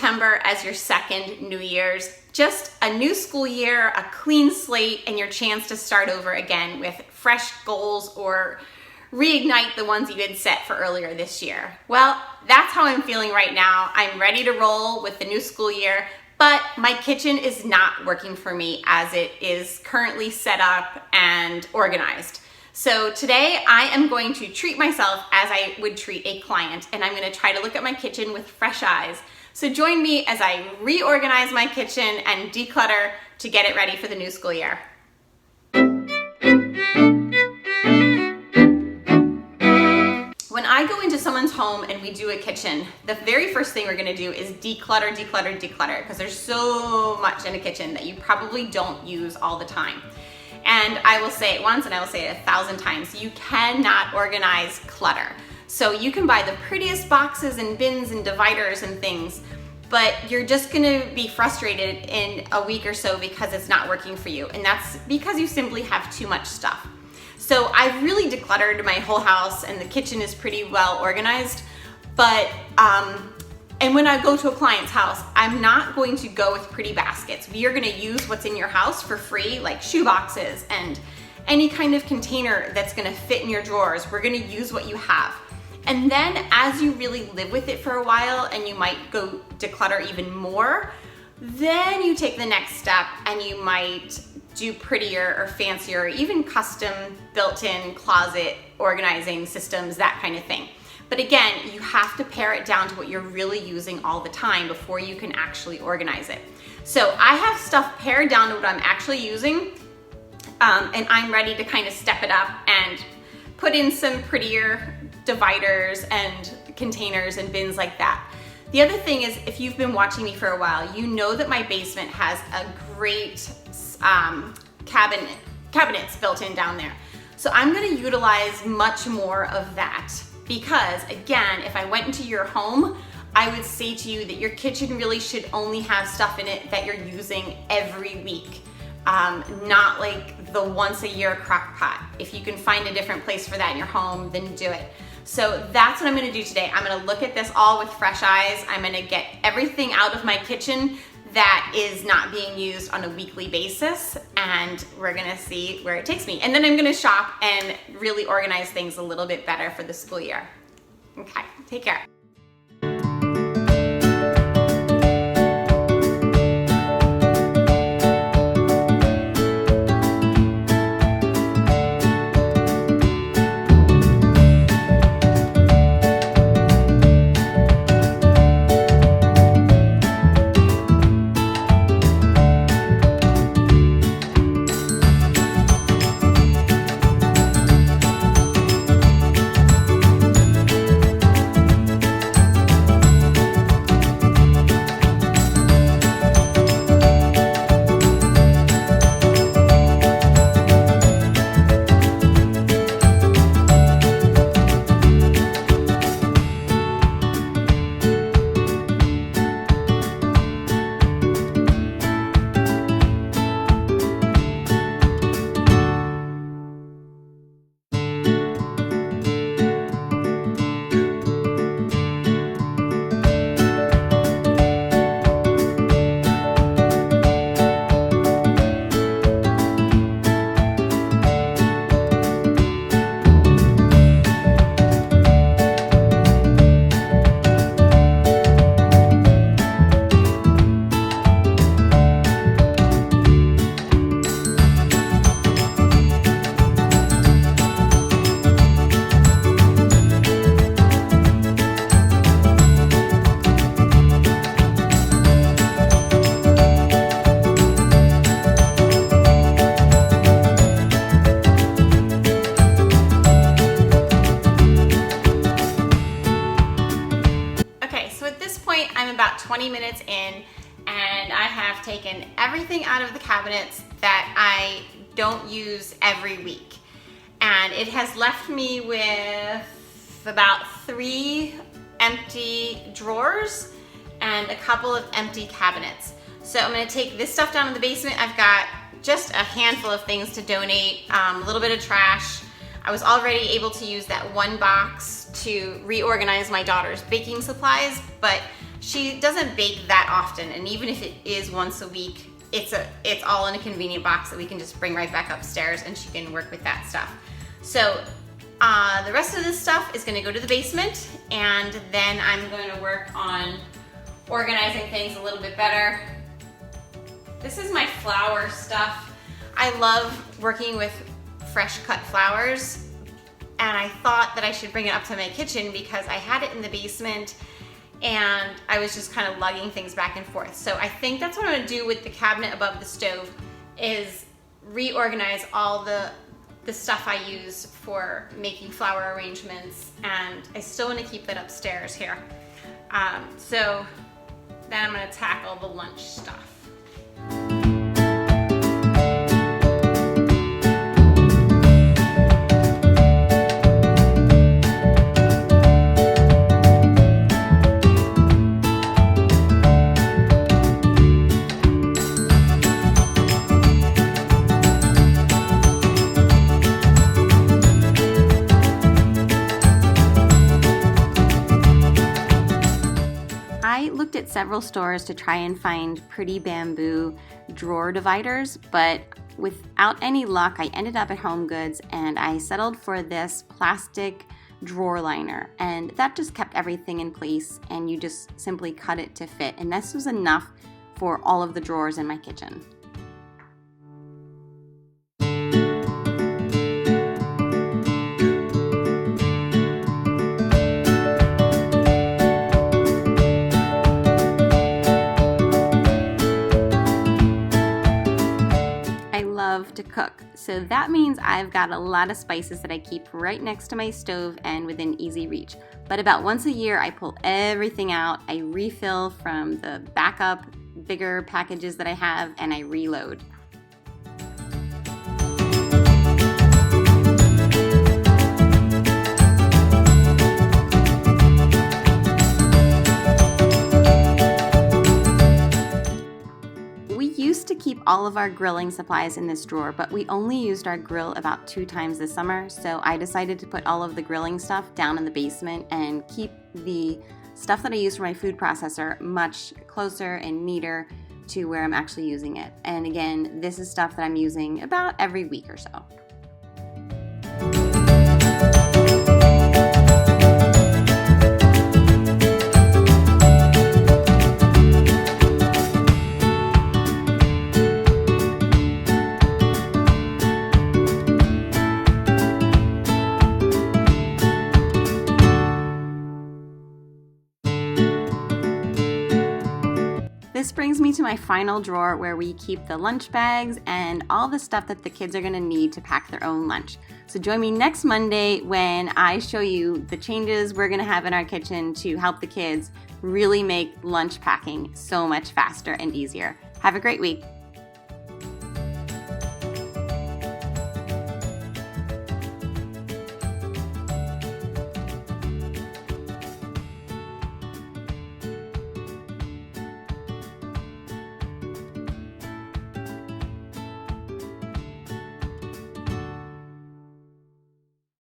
September as your second New Year's. Just a new school year, a clean slate, and your chance to start over again with fresh goals or reignite the ones you had set for earlier this year. Well, that's how I'm feeling right now. I'm ready to roll with the new school year, but my kitchen is not working for me as it is currently set up and organized. So today I am going to treat myself as I would treat a client, and I'm going to try to look at my kitchen with fresh eyes. So join me as I reorganize my kitchen and declutter to get it ready for the new school year. When I go into someone's home and we do a kitchen, the very first thing we're gonna do is declutter, because there's so much in a kitchen that you probably don't use all the time. And I will say it once and I will say it 1,000 times, you cannot organize clutter. So you can buy the prettiest boxes and bins and dividers and things, but you're just gonna be frustrated in a week or so because it's not working for you. And that's because you simply have too much stuff. So I've really decluttered my whole house and the kitchen is pretty well organized, but, and when I go to a client's house, I'm not going to go with pretty baskets. We are gonna use what's in your house for free, like shoe boxes and any kind of container that's gonna fit in your drawers. We're gonna use what you have. And then as you really live with it for a while and you might go declutter even more, then you take the next step and you might do prettier or fancier, or even custom built-in closet organizing systems, that kind of thing. But again, you have to pare it down to what you're really using all the time before you can actually organize it. So I have stuff pared down to what I'm actually using, and I'm ready to kind of step it up and put in some prettier dividers and containers and bins like that. The other thing is, if you've been watching me for a while, you know that my basement has a great cabinets built in down there. So I'm gonna utilize much more of that because, again, if I went into your home, I would say to you that your kitchen really should only have stuff in it that you're using every week. Not like the once a year crock pot. If you can find a different place for that in your home, then do it. So that's what I'm gonna do today. I'm gonna look at this all with fresh eyes. I'm gonna get everything out of my kitchen that is not being used on a weekly basis, and we're gonna see where it takes me. And then I'm gonna shop and really organize things a little bit better for the school year. Okay, take care. I'm about 20 minutes in and I have taken everything out of the cabinets that I don't use every week. And it has left me with about 3 empty drawers and a couple of empty cabinets. So I'm gonna take this stuff down in the basement. I've got just a handful of things to donate, a little bit of trash. I was already able to use that one box to reorganize my daughter's baking supplies, but she doesn't bake that often, and even if it is once a week, it's all in a convenient box that we can just bring right back upstairs and she can work with that stuff. So the rest of this stuff is gonna go to the basement, and then I'm going to work on organizing things a little bit better. This is my flower stuff. I love working with fresh cut flowers, and I thought that I should bring it up to my kitchen because I had it in the basement and I was just kind of lugging things back and forth. So I think that's what I'm gonna do with the cabinet above the stove, is reorganize all the stuff I use for making flower arrangements, and I still wanna keep that upstairs here. So then I'm gonna tackle the lunch stuff. I looked at several stores to try and find pretty bamboo drawer dividers, but without any luck, I ended up at Home Goods and I settled for this plastic drawer liner, and that just kept everything in place, and you just simply cut it to fit, and this was enough for all of the drawers in my kitchen. To cook, so that means I've got a lot of spices that I keep right next to my stove and within easy reach. But about once a year I pull everything out, I refill from the backup bigger packages that I have, and I reload. Keep all of our grilling supplies in this drawer, but we only used our grill about 2 times this summer, so I decided to put all of the grilling stuff down in the basement and keep the stuff that I use for my food processor much closer and neater to where I'm actually using it. And again, this is stuff that I'm using about every week or so. This brings me to my final drawer where we keep the lunch bags and all the stuff that the kids are going to need to pack their own lunch. So join me next Monday when I show you the changes we're going to have in our kitchen to help the kids really make lunch packing so much faster and easier. Have a great week.